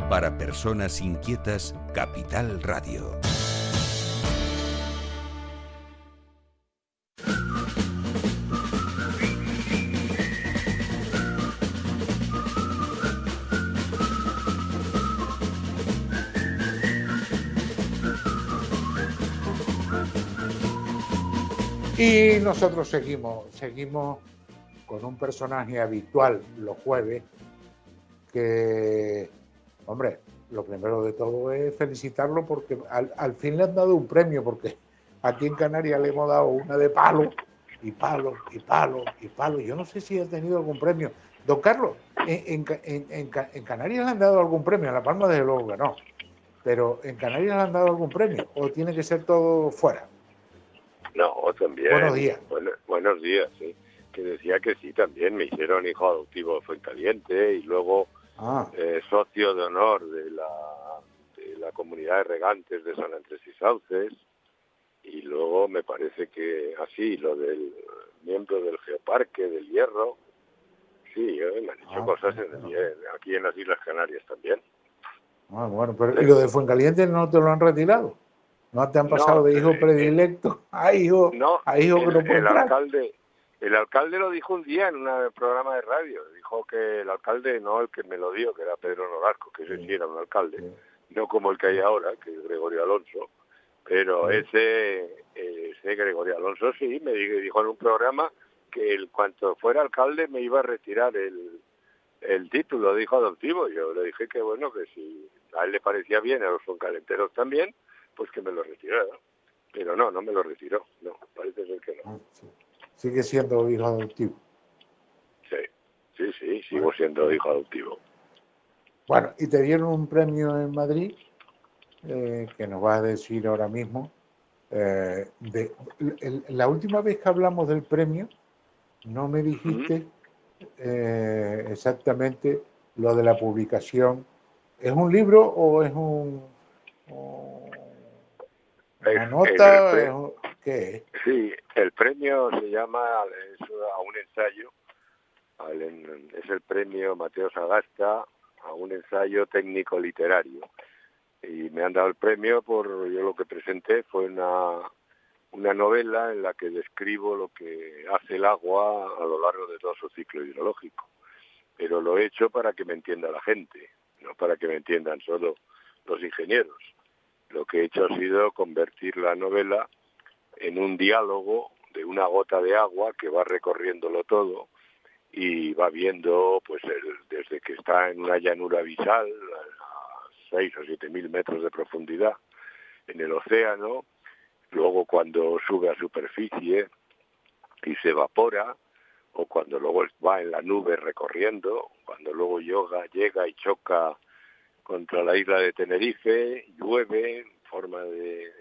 Para personas inquietas, Capital Radio. Y nosotros seguimos con un personaje habitual los jueves que, hombre, lo primero de todo es felicitarlo porque al fin le han dado un premio, porque aquí en Canarias le hemos dado una de palo y palo y palo y palo. Yo no sé si ha tenido algún premio. Don Carlos, en Canarias le han dado algún premio, en La Palma desde luego que no, pero ¿en Canarias le han dado algún premio o tiene que ser todo fuera? No, también. Buenos días. Buenos días, sí. Que decía que sí, también me hicieron hijo adoptivo de Fuencaliente y luego socio de honor de la comunidad de regantes de San Andrés y Sauces, y luego me parece que así, lo del miembro del Geoparque del Hierro, sí, me han hecho cosas aquí en las Islas Canarias también. Bueno, pero ¿y lo de Fuencaliente no te lo han retirado? ¿No te han pasado de hijo predilecto a hijo que no puede entrar? El alcalde lo dijo un día en un programa de radio. Dijo que el alcalde, no el que me lo dio, que era Pedro Nolasco, que ese sí era un alcalde, no como el que hay ahora, que es Gregorio Alonso, pero ese Gregorio Alonso sí me dijo en un programa que en cuanto fuera alcalde me iba a retirar el título de hijo adoptivo. Yo le dije que bueno, que si a él le parecía bien, a los foncalenteros también, pues que me lo retirara. Pero no me lo retiró. No, parece ser que no. Sigue siendo hijo adoptivo. Sí, sigo siendo hijo adoptivo. Bueno, y te dieron un premio en Madrid, que nos vas a decir ahora mismo. La última vez que hablamos del premio, no me dijiste exactamente lo de la publicación. ¿Es un libro o es una nota? ¿Qué es? Sí, el premio se llama a un ensayo. Es el premio Mateo Sagasta a un ensayo técnico literario. Y me han dado el premio yo lo que presenté fue una novela en la que describo lo que hace el agua a lo largo de todo su ciclo hidrológico. Pero lo he hecho para que me entienda la gente, no para que me entiendan solo los ingenieros. Lo que he hecho ha sido convertir la novela en un diálogo de una gota de agua que va recorriéndolo todo y va viendo, pues, desde que está en una llanura abisal a 6 o 7.000 metros de profundidad en el océano, luego cuando sube a superficie y se evapora, o cuando luego va en la nube recorriendo, cuando luego llega y choca contra la isla de Tenerife, llueve en forma de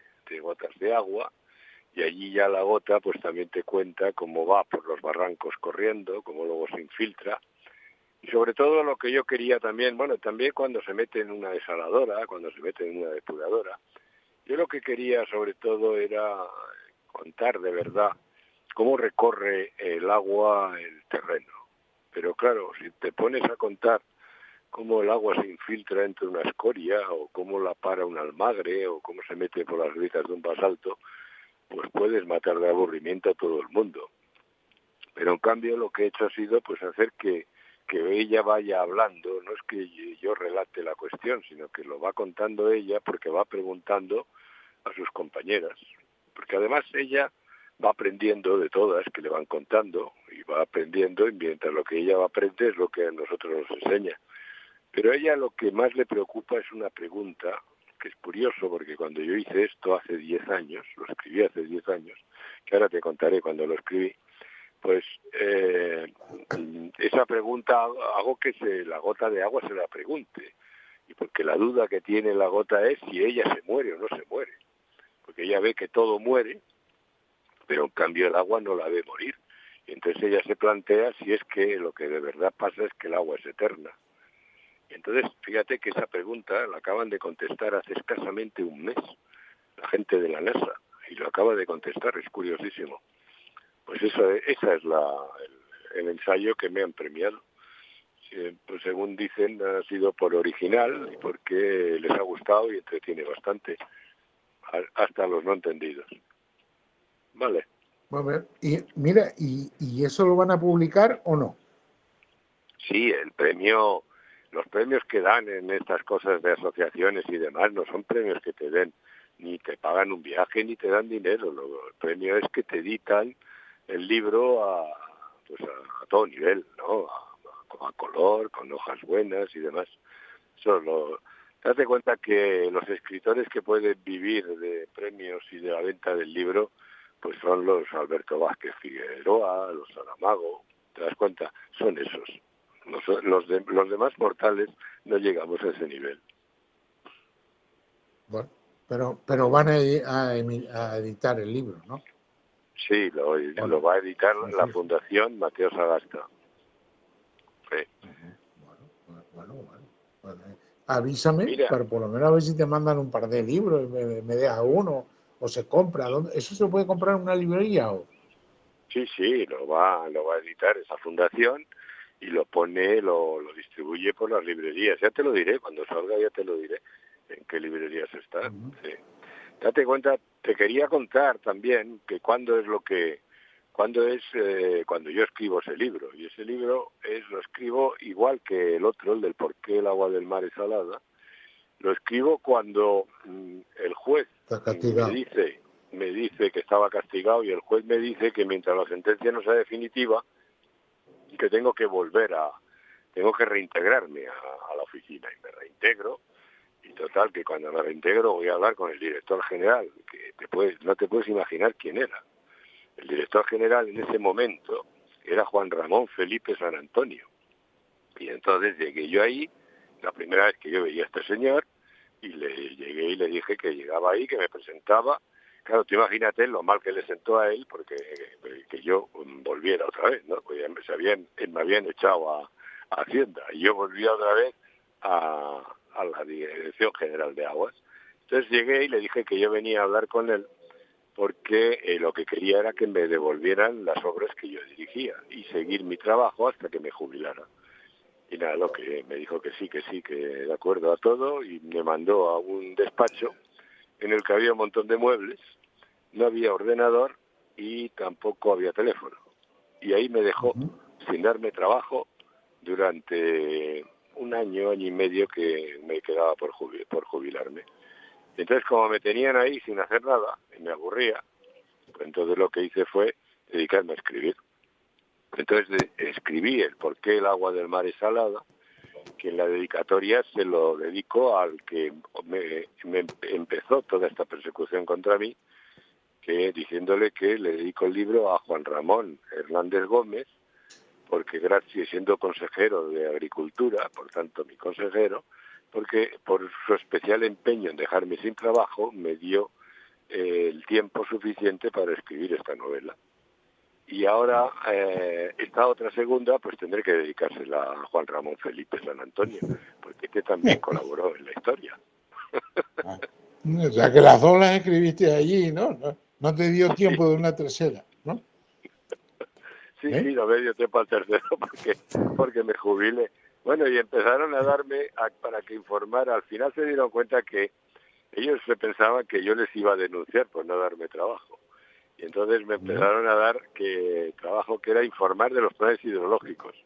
gotas de agua, y allí ya la gota pues también te cuenta cómo va por los barrancos corriendo, cómo luego se infiltra, y sobre todo lo que yo quería también, también cuando se mete en una desaladora, cuando se mete en una depuradora, yo lo que quería sobre todo era contar de verdad cómo recorre el agua el terreno. Pero claro, si te pones a contar cómo el agua se infiltra entre una escoria, o cómo la para un almagre, o cómo se mete por las grietas de un basalto, pues puedes matar de aburrimiento a todo el mundo. Pero en cambio lo que he hecho ha sido pues hacer que ella vaya hablando, no es que yo relate la cuestión, sino que lo va contando ella porque va preguntando a sus compañeras. Porque además ella va aprendiendo de todas que le van contando, y va aprendiendo, y mientras lo que ella va a aprender es lo que a nosotros nos enseña. Pero a ella lo que más le preocupa es una pregunta, que es curioso, porque cuando yo hice esto hace 10 años, lo escribí hace 10 años, que ahora te contaré cuando lo escribí, pues esa pregunta hago que la gota de agua se la pregunte, y porque la duda que tiene la gota es si ella se muere o no se muere, porque ella ve que todo muere, pero en cambio el agua no la ve morir, y entonces ella se plantea si es que lo que de verdad pasa es que el agua es eterna. Entonces, fíjate que esa pregunta la acaban de contestar hace escasamente un mes, la gente de la NASA, y lo acaba de contestar, es curiosísimo. Pues esa es el ensayo que me han premiado. pues según dicen, ha sido por original y porque les ha gustado y entretiene bastante, hasta los no entendidos. Vale. Bueno, y mira, ¿y eso lo van a publicar o no? Sí, los premios que dan en estas cosas de asociaciones y demás no son premios que te den, ni te pagan un viaje, ni te dan dinero. El premio es que te editan el libro a todo nivel, ¿no? A color, con hojas buenas y demás. Date cuenta que los escritores que pueden vivir de premios y de la venta del libro, pues son los Alberto Vázquez Figueroa, los Saramago, ¿te das cuenta? Son esos. Los demás mortales no llegamos a ese nivel. Bueno, pero van a editar el libro, ¿no? Sí, lo va a editar la Fundación Mateo Sagasta. Sí. Bueno. Avísame, Mira, para por lo menos a ver si te mandan un par de libros y me dejas uno, o se compra. ¿Eso se puede comprar en una librería? Sí, lo va a editar esa fundación y lo distribuye por las librerías. Ya te lo diré, cuando salga ya te lo diré en qué librerías está. Sí. Date cuenta, te quería contar también que cuando yo escribo ese libro, y ese libro lo escribo igual que el otro, el del por qué el agua del mar es salada. Lo escribo cuando el juez me dice que estaba castigado, y el juez me dice que mientras la sentencia no sea definitiva, que tengo que reintegrarme a la oficina, y me reintegro. Y total, que cuando me reintegro voy a hablar con el director general, que no te puedes imaginar quién era. El director general en ese momento era Juan Ramón Felipe San Antonio. Y entonces llegué yo ahí, la primera vez que yo veía a este señor, y llegué y le dije que llegaba ahí, que me presentaba. Claro, tú imagínate lo mal que le sentó a él, porque que yo volviera otra vez, ¿no? Pues me habían echado a Hacienda, y yo volví otra vez a la Dirección General de Aguas. Entonces llegué y le dije que yo venía a hablar con él porque lo que quería era que me devolvieran las obras que yo dirigía y seguir mi trabajo hasta que me jubilara. Y nada, lo que me dijo que sí, que de acuerdo a todo, y me mandó a un despacho en el que había un montón de muebles, no había ordenador y tampoco había teléfono. Y ahí me dejó sin darme trabajo durante un año y medio que me quedaba por jubilarme. Entonces, como me tenían ahí sin hacer nada, y me aburría, pues entonces lo que hice fue dedicarme a escribir. Entonces escribí el por qué el agua del mar es salada, que en la dedicatoria se lo dedico al que me empezó toda esta persecución contra mí, que diciéndole que le dedico el libro a Juan Ramón Hernández Gómez, porque gracias, siendo consejero de Agricultura, por tanto mi consejero, porque por su especial empeño en dejarme sin trabajo, me dio el tiempo suficiente para escribir esta novela. Y ahora, esta otra segunda, pues tendré que dedicársela a Juan Ramón Felipe San Antonio, porque este también colaboró en la historia. O sea, que las dos las escribiste allí, ¿no? No te dio tiempo de una tercera, ¿no? Sí, no me dio tiempo al tercero porque me jubilé. Bueno, y empezaron a darme para que informara. Al final se dieron cuenta que ellos se pensaban que yo les iba a denunciar por no darme trabajo. Y entonces me empezaron a dar trabajo que era informar de los planes hidrológicos.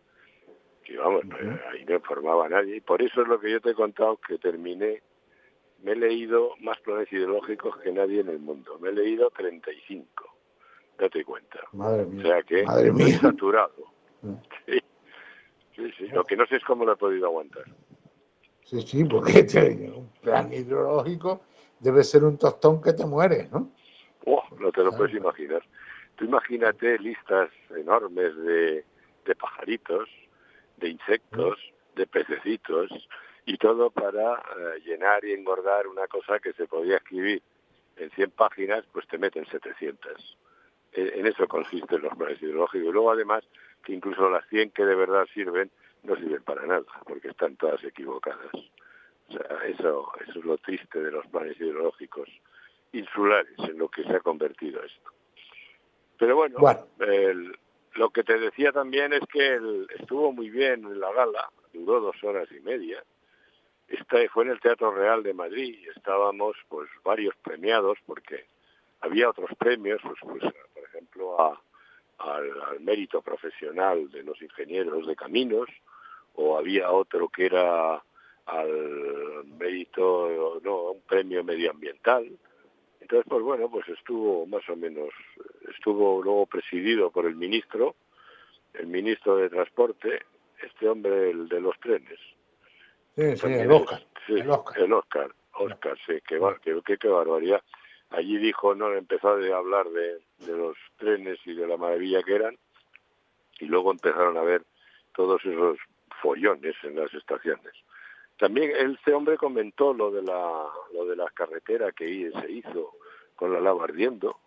Que vamos, ahí no informaba a nadie. Y por eso es lo que yo te he contado, que terminé. Me he leído más planes hidrológicos que nadie en el mundo. Me he leído 35. Date cuenta. Madre mía. O sea que estoy saturado. Sí. Lo que no sé es cómo lo he podido aguantar. Sí, porque un plan hidrológico debe ser un tostón que te mueres, ¿no? No te lo puedes imaginar. Tú imagínate listas enormes de pajaritos, de insectos, de pececitos, y todo para llenar y engordar una cosa que se podía escribir en 100 páginas, pues te meten 700. En eso consisten los planes hidrológicos. Y luego, además, que incluso las 100 que de verdad sirven, no sirven para nada, porque están todas equivocadas. O sea, eso es lo triste de los planes hidrológicos insulares, en lo que se ha convertido esto. Pero bueno. Lo que te decía también es que estuvo muy bien en la gala, duró 2 horas y media. Fue en el Teatro Real de Madrid y estábamos pues varios premiados porque había otros premios, pues por ejemplo al mérito profesional de los ingenieros de caminos, o había otro que era al mérito, no, un premio medioambiental. Entonces, pues bueno, pues estuvo más o menos, estuvo luego presidido por el ministro de Transporte, este hombre, el de los trenes. Sí, sí, el Oscar. Sí, el Oscar, sí, qué barbaridad. Allí dijo, no, empezó a hablar de los trenes y de la maravilla que eran, y luego empezaron a ver todos esos follones en las estaciones. También este hombre comentó lo de la carretera que se hizo con la lava ardiendo,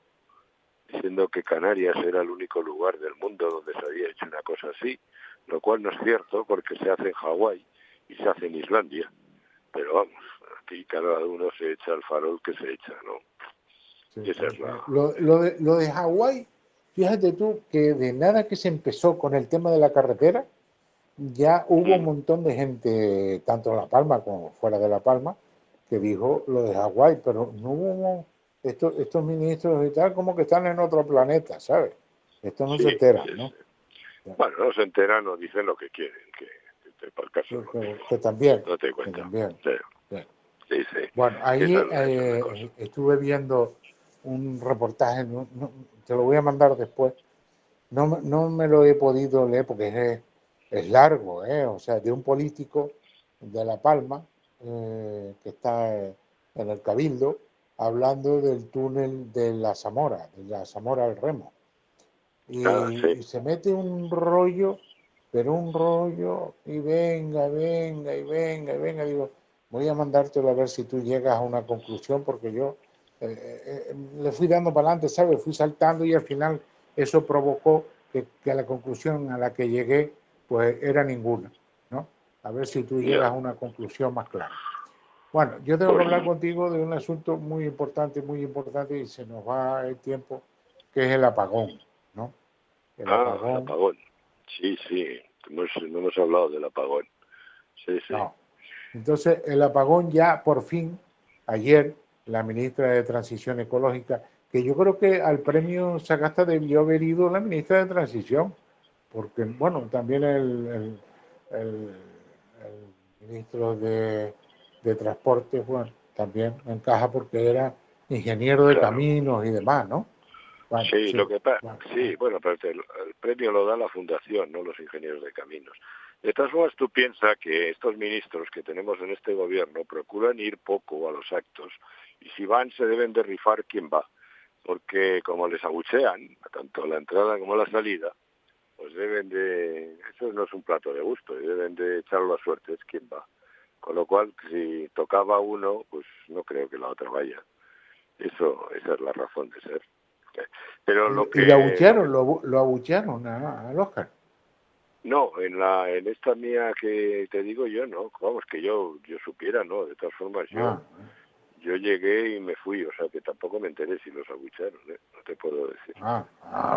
diciendo que Canarias era el único lugar del mundo donde se había hecho una cosa así, lo cual no es cierto porque se hace en Hawái y se hace en Islandia. Pero vamos, aquí cada uno se echa el farol que se echa, ¿no? Sí, Y esa es la... lo de Hawái, fíjate tú que de nada que se empezó con el tema de la carretera, ya hubo un montón de gente, tanto en La Palma como fuera de La Palma, que dijo lo de Hawái, pero no hubo estos ministros y tal, como que están en otro planeta, ¿sabes? Esto no se entera, ¿no? Sí. Bueno, no se enteran, no dicen lo que quieren, que por caso que también. no te cuento. Que también. Sí. Bueno, ahí estuve viendo un reportaje, te lo voy a mandar después. No me lo he podido leer porque es largo, o sea, de un político de La Palma que está en el Cabildo hablando del túnel de la Zamora al Remo. Y se mete un rollo, pero un rollo, y venga. Digo, voy a mandártelo a ver si tú llegas a una conclusión, porque yo le fui dando para adelante, ¿sabes? Fui saltando y al final eso provocó que la conclusión a la que llegué, pues era ninguna, ¿no? A ver si tú llegas a una conclusión más clara. Bueno, yo tengo que hablar contigo de un asunto muy importante, y se nos va el tiempo, que es el apagón, ¿no? El apagón. Sí. No hemos hablado del apagón. Sí. No. Entonces, el apagón ya por fin, ayer, la ministra de Transición Ecológica, que yo creo que al premio Sagasta debió haber ido la ministra de Transición, porque, bueno, también el ministro de Transporte, bueno, también encaja porque era ingeniero de caminos y demás, ¿no? Bueno, sí, lo que pasa, pero el premio lo da la fundación, no los ingenieros de caminos. De todas formas, tú piensas que estos ministros que tenemos en este gobierno procuran ir poco a los actos, y si van se deben de rifar quién va, porque como les abuchean, tanto la entrada como la salida, pues eso no es un plato de gusto, y deben de echar las suertes quién va. Con lo cual, si tocaba uno, pues no creo que la otra vaya. Esa es la razón de ser. Pero y lo abuchearon al Oscar. No, en esta mía que te digo yo, no, vamos, que yo supiera, no, de todas formas yo llegué y me fui, o sea que tampoco me enteré si los abuchearon, no te puedo decir.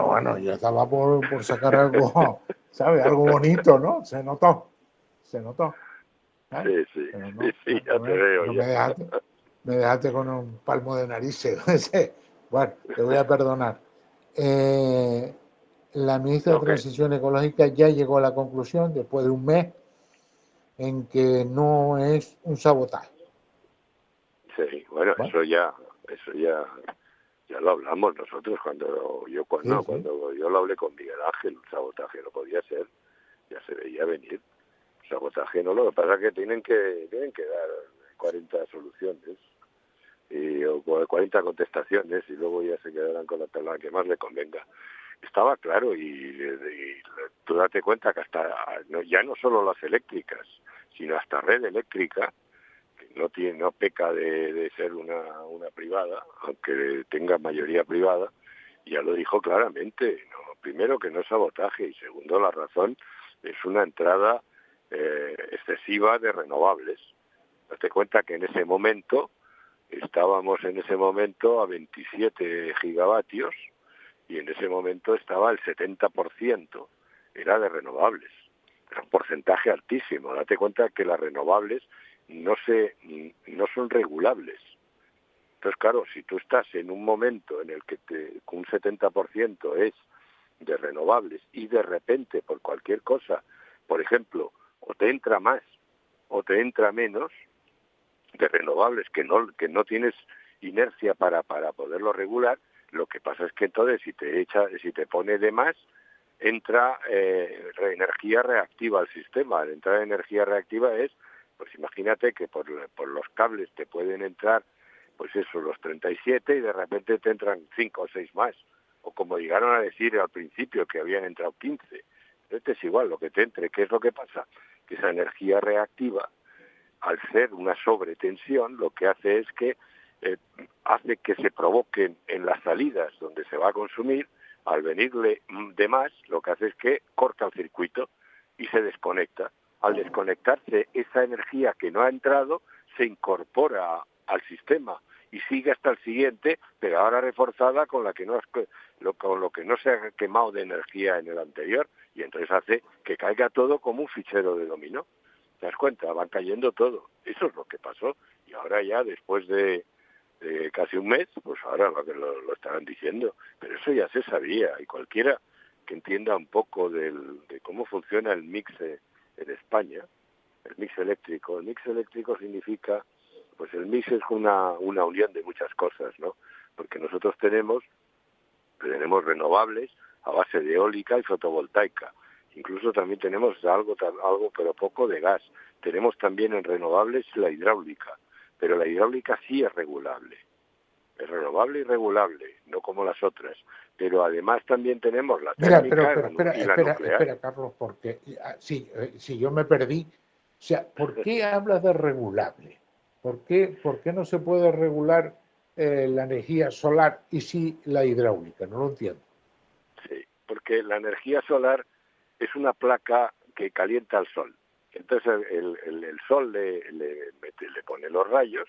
Bueno, yo estaba por sacar algo, ¿sabes? Algo bonito, ¿no? Se notó. ¿Sabes? Sí, ya te veo. Me dejaste con un palmo de narices. Bueno, te voy a perdonar. La ministra de Transición Ecológica ya llegó a la conclusión, después de un mes, en que no es un sabotaje. Sí, bueno, eso ya lo hablamos nosotros cuando yo lo hablé con Miguel Ángel. Un sabotaje no podía ser, ya se veía venir. Sabotaje no, lo que pasa es que tienen que dar 40 soluciones o 40 contestaciones y luego ya se quedarán con la que más le convenga. Estaba claro y tú date cuenta que ya no solo las eléctricas, sino hasta Red Eléctrica, que no peca de ser una privada, aunque tenga mayoría privada, ya lo dijo claramente. No, primero, que no es sabotaje, y segundo, la razón es una entrada excesiva de renovables. Date cuenta que en ese momento estábamos a 27 gigavatios y en ese momento estaba el 70% era de renovables. un porcentaje altísimo. Date cuenta que las renovables no son regulables. Entonces, claro, si tú estás en un momento en el que un 70% es de renovables y de repente por cualquier cosa, por ejemplo, o te entra más o te entra menos de renovables que no tienes inercia para poderlo regular, lo que pasa es que entonces si te pone de más, entra energía reactiva al sistema. Al entrar energía reactiva es, pues imagínate que por los cables te pueden entrar, pues eso, los 37 y de repente te entran 5 o 6 más. O como llegaron a decir al principio que habían entrado 15. Entonces es igual lo que te entre. ¿Qué es lo que pasa? Que esa energía reactiva, al ser una sobretensión, lo que hace es que hace que se provoquen en las salidas donde se va a consumir, al venirle de más, lo que hace es que corta el circuito y se desconecta. Al desconectarse, esa energía que no ha entrado se incorpora al sistema y sigue hasta el siguiente, pero ahora reforzada con lo que no se ha quemado de energía en el anterior, y entonces hace que caiga todo como un fichero de dominó. ¿Te das cuenta? Van cayendo todo. Eso es lo que pasó. Y ahora ya, después de casi un mes, pues ahora lo estarán diciendo. Pero eso ya se sabía, y cualquiera que entienda un poco de cómo funciona el mix en España, el mix eléctrico. El mix eléctrico significa, pues el mix es una unión de muchas cosas, ¿no? Porque nosotros tenemos renovables a base de eólica y fotovoltaica. Incluso también tenemos algo pero poco de gas. Tenemos también en renovables la hidráulica, pero la hidráulica sí es regulable. Es renovable y regulable, no como las otras. Pero además también tenemos la térmica y la nuclear. Espera, Carlos, porque si yo me perdí. O sea, ¿por qué hablas de regulable? ¿Por qué no se puede regular la energía solar y sí la hidráulica? No lo entiendo. Sí, porque la energía solar es una placa que calienta al sol. Entonces el sol le pone los rayos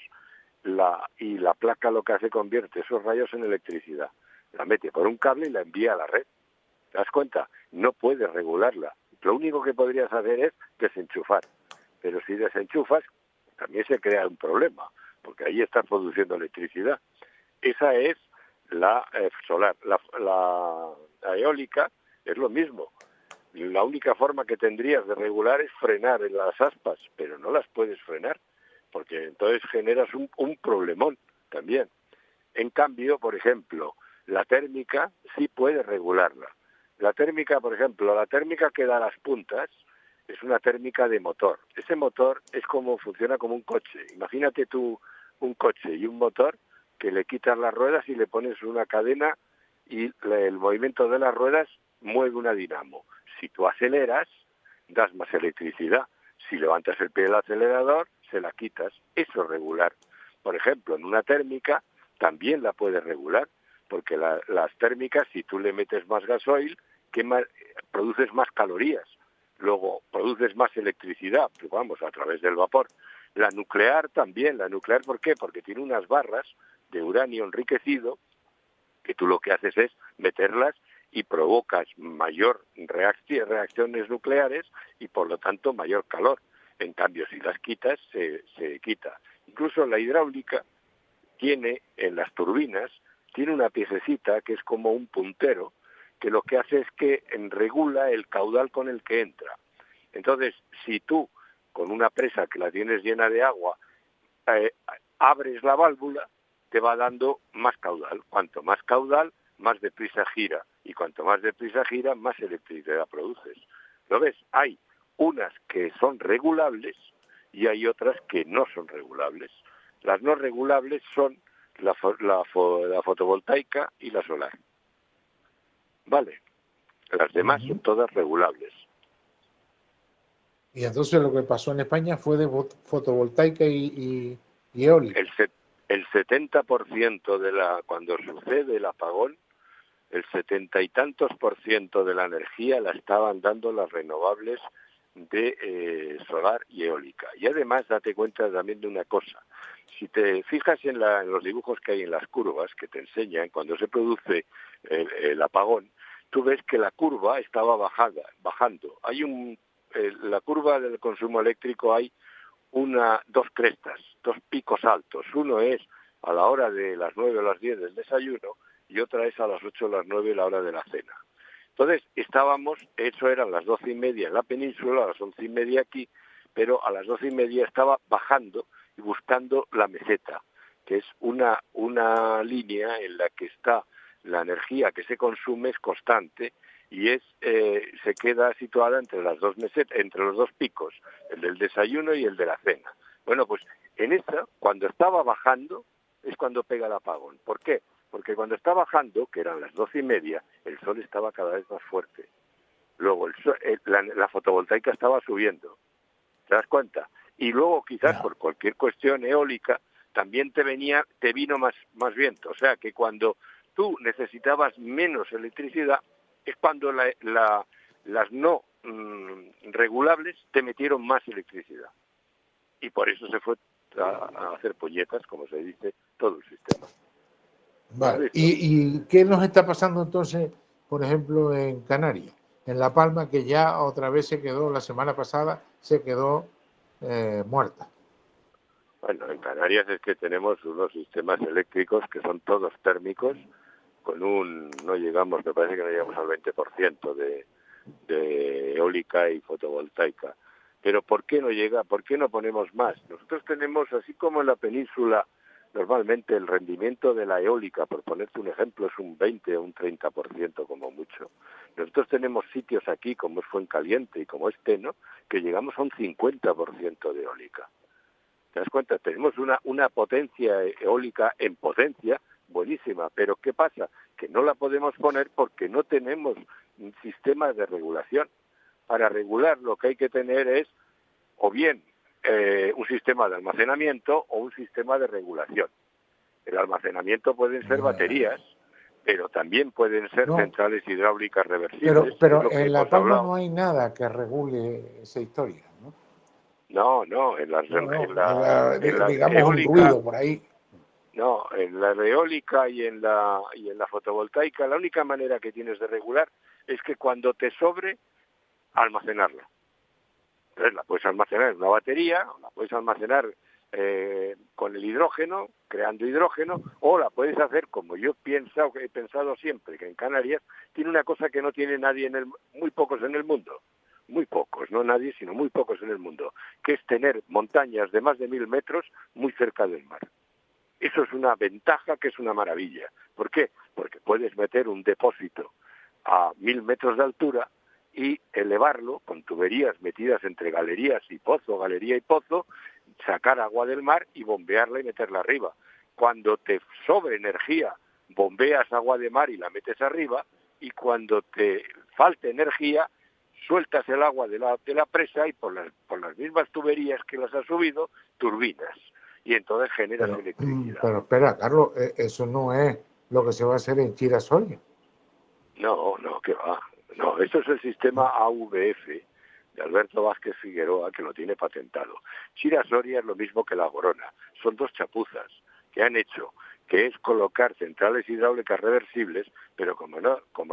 y la placa lo que hace convierte esos rayos en electricidad. La mete por un cable y la envía a la red. ¿Te das cuenta? No puedes regularla. Lo único que podrías hacer es desenchufar. Pero si desenchufas, también se crea un problema, porque ahí estás produciendo electricidad. Esa es la solar. La eólica es lo mismo. La única forma que tendrías de regular es frenar en las aspas, pero no las puedes frenar, porque entonces generas un problemón también. En cambio, por ejemplo, la térmica sí puede regularla. La térmica, por ejemplo, la térmica que da las puntas es una térmica de motor. Ese motor funciona como un coche. Imagínate tú un coche y un motor que le quitas las ruedas y le pones una cadena y el movimiento de las ruedas mueve una dinamo. Si tú aceleras, das más electricidad. Si levantas el pie del acelerador, se la quitas. Eso es regular. Por ejemplo, en una térmica también la puedes regular, porque las térmicas, si tú le metes más gasoil, produces más calorías. Luego produces más electricidad, vamos, a través del vapor. La nuclear también. La nuclear, ¿por qué? Porque tiene unas barras de uranio enriquecido que tú lo que haces es meterlas y provocas mayor reacciones nucleares y por lo tanto mayor calor. En cambio, si las quitas, se quita. Incluso la hidráulica tiene en las turbinas, tiene una piececita que es como un puntero, que lo que hace es que regula el caudal con el que entra. Entonces, si tú, con una presa que la tienes llena de agua, abres la válvula, te va dando más caudal. Cuanto más caudal, más deprisa gira. Y cuanto más deprisa gira, más electricidad produces. ¿Lo ves? Hay unas que son regulables y hay otras que no son regulables. Las no regulables son la fotovoltaica y la solar. Vale. Las demás son todas regulables. Y entonces lo que pasó en España fue de fotovoltaica y eólica. El 70% cuando sucede el apagón, el 70 y tantos % de la energía la estaban dando las renovables de solar y eólica. Y además date cuenta también de una cosa. Si te fijas en los dibujos que hay en las curvas que te enseñan cuando se produce el apagón, tú ves que la curva estaba bajando. Hay un la curva del consumo eléctrico hay dos crestas, dos picos altos. Uno es a la hora de las 9 o las 10 del desayuno y otra es a las 8 o las 9 la hora de la cena. Entonces eso eran las 12:30 en la península, a las 11:30 aquí, pero a las 12:30 estaba bajando y buscando la meseta, que es una línea en la que está la energía que se consume es constante y se queda situada entre las dos mesetas, entre los dos picos, el del desayuno y el de la cena. Bueno, pues en esa, cuando estaba bajando, es cuando pega el apagón. ¿Por qué? Porque cuando está bajando, que eran las 12:30, el sol estaba cada vez más fuerte. Luego la fotovoltaica estaba subiendo. ¿Te das cuenta? Y luego quizás por cualquier cuestión eólica también te vino más viento. O sea que cuando tú necesitabas menos electricidad es cuando las no regulables te metieron más electricidad. Y por eso se fue a hacer puñetas, como se dice, todo el sistema. Vale. ¿Y qué nos está pasando entonces, por ejemplo, en Canarias? En La Palma, que ya otra vez la semana pasada se quedó muerta. Bueno, en Canarias es que tenemos unos sistemas eléctricos que son todos térmicos, me parece que no llegamos al 20% de eólica y fotovoltaica. Pero ¿por qué no llega? ¿Por qué no ponemos más? Nosotros tenemos, así como en la península, normalmente el rendimiento de la eólica, por ponerte un ejemplo, es un 20 o un 30% como mucho. Nosotros tenemos sitios aquí, como es Fuencaliente y como es Teno, que llegamos a un 50% de eólica. ¿Te das cuenta? Tenemos una potencia eólica en potencia buenísima, pero ¿qué pasa? Que no la podemos poner porque no tenemos un sistema de regulación. Para regular lo que hay que tener es o bien un sistema de almacenamiento o un sistema de regulación. El almacenamiento pueden ser baterías, pero también pueden ser centrales hidráulicas reversibles. Pero en La Palma no hay nada que regule esa historia, ¿no? No, en la digamos eólica, un ruido por ahí. No, en la eólica y en la fotovoltaica, la única manera que tienes de regular es que cuando te sobre, almacenarla. Entonces la puedes almacenar en una batería, o la puedes almacenar con el hidrógeno, creando hidrógeno, o la puedes hacer como he pensado siempre, que en Canarias tiene una cosa que no tiene nadie muy pocos en el mundo. Muy pocos, no nadie, sino muy pocos en el mundo, que es tener montañas de más de 1000 metros muy cerca del mar. Eso es una ventaja que es una maravilla. ¿Por qué? Porque puedes meter un depósito a 1000 metros de altura y elevarlo con tuberías metidas entre galería y pozo, sacar agua del mar y bombearla y meterla arriba. Cuando te sobre energía, bombeas agua de mar y la metes arriba, y cuando te falte energía, sueltas el agua de la presa y por las mismas tuberías que las has subido, turbinas. Y entonces generas electricidad. Pero espera, Carlos, eso no es lo que se va a hacer en Chira-Soria. No, ¿qué va? No, esto es el sistema AVF de Alberto Vázquez Figueroa, que lo tiene patentado. Chira-Soria es lo mismo que La Gorona. Son dos chapuzas que han hecho, que es colocar centrales hidráulicas reversibles, pero como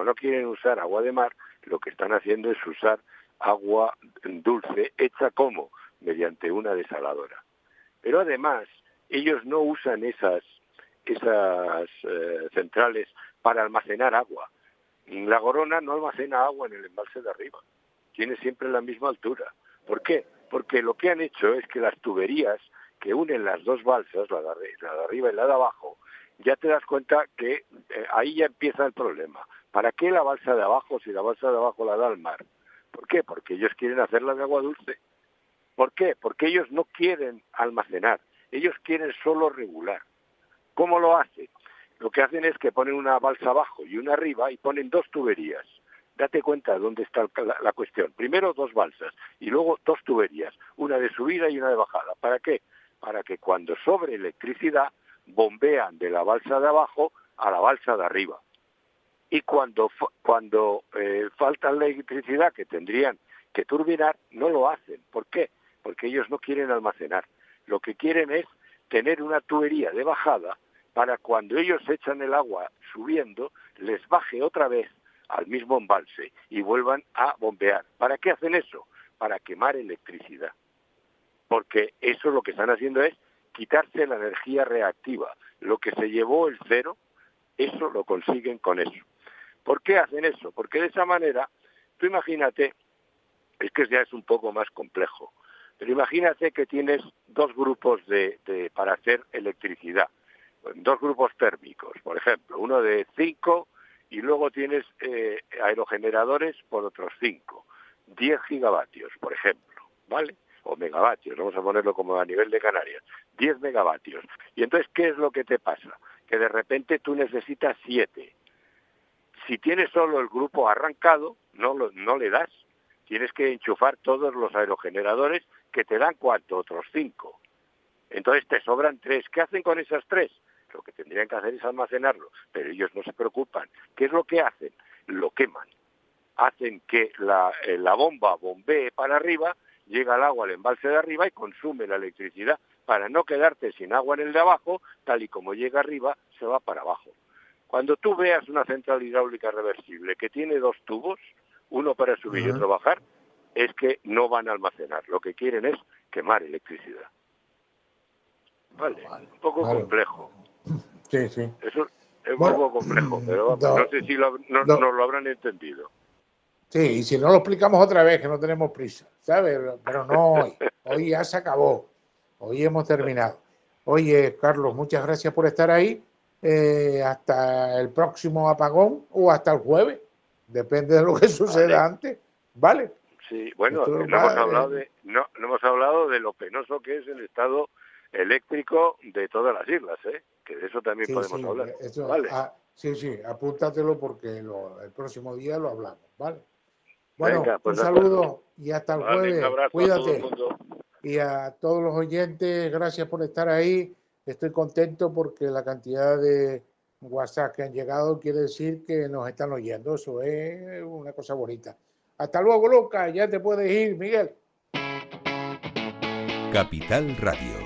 no quieren usar agua de mar, lo que están haciendo es usar agua dulce hecha como mediante una desaladora. Pero además, ellos no usan esas centrales para almacenar agua. La Gorona no almacena agua en el embalse de arriba. Tiene siempre la misma altura. ¿Por qué? Porque lo que han hecho es que las tuberías que unen las dos balsas, la de arriba y la de abajo, ya te das cuenta que ahí ya empieza el problema. ¿Para qué la balsa de abajo si la balsa de abajo la da al mar? ¿Por qué? Porque ellos quieren hacerla de agua dulce. ¿Por qué? Porque ellos no quieren almacenar, ellos quieren solo regular. ¿Cómo lo hacen? Lo que hacen es que ponen una balsa abajo y una arriba y ponen dos tuberías. Date cuenta de dónde está la cuestión. Primero dos balsas y luego dos tuberías, una de subida y una de bajada. ¿Para qué? Para que cuando sobre electricidad bombean de la balsa de abajo a la balsa de arriba. Y cuando falta la electricidad que tendrían que turbinar, no lo hacen. ¿Por qué? Porque ellos no quieren almacenar. Lo que quieren es tener una tubería de bajada para cuando ellos echan el agua subiendo, les baje otra vez al mismo embalse y vuelvan a bombear. ¿Para qué hacen eso? para quemar electricidad. Porque eso lo que están haciendo es quitarse la energía reactiva. Lo que se llevó el cero, eso lo consiguen con eso. ¿Por qué hacen eso? Porque de esa manera, tú imagínate, es que ya es un poco más complejo, pero imagínate que tienes dos grupos para hacer electricidad, dos grupos térmicos, por ejemplo, uno de 5 y luego tienes aerogeneradores por otros 5, 10 gigavatios, por ejemplo, ¿vale? O megavatios, vamos a ponerlo como a nivel de Canarias, 10 megavatios. Y entonces, ¿qué es lo que te pasa? Que de repente tú necesitas 7. Si tienes solo el grupo arrancado, no le das. Tienes que enchufar todos los aerogeneradores que te dan ¿cuánto? Otros 5. Entonces te sobran 3. ¿Qué hacen con esas 3? Lo que tendrían que hacer es almacenarlo, pero ellos no se preocupan. ¿Qué es lo que hacen? Lo queman. Hacen que la bomba bombee para arriba, llega el agua al embalse de arriba y consume la electricidad para no quedarte sin agua en el de abajo, tal y como llega arriba, se va para abajo. Cuando tú veas una central hidráulica reversible que tiene 2 tubos, uno para subir y otro bajar, es que no van a almacenar. Lo que quieren es quemar electricidad. Vale, un poco complejo. Sí, sí. Eso es un poco complejo, pero no sé si nos lo habrán entendido. Sí, y si no lo explicamos otra vez, que no tenemos prisa, ¿sabes? Pero no hoy. Hoy ya se acabó. Hoy hemos terminado. Oye, Carlos, muchas gracias por estar ahí. Hasta el próximo apagón o hasta el jueves. Depende de lo que suceda antes. ¿Vale? Sí, bueno, no hemos hablado de lo penoso que es el estado eléctrico de todas las islas, que de eso también podemos hablar. Eso, ¿vale? Sí, apúntatelo porque el próximo día lo hablamos, ¿vale? Bueno, venga, pues un saludo y hasta el jueves. Un abrazo. Cuídate. A todo el mundo. Y a todos los oyentes, gracias por estar ahí. Estoy contento porque la cantidad de WhatsApp que han llegado quiere decir que nos están oyendo. Eso es una cosa bonita. Hasta luego, Lucas. Ya te puedes ir, Miguel. Capital Radio.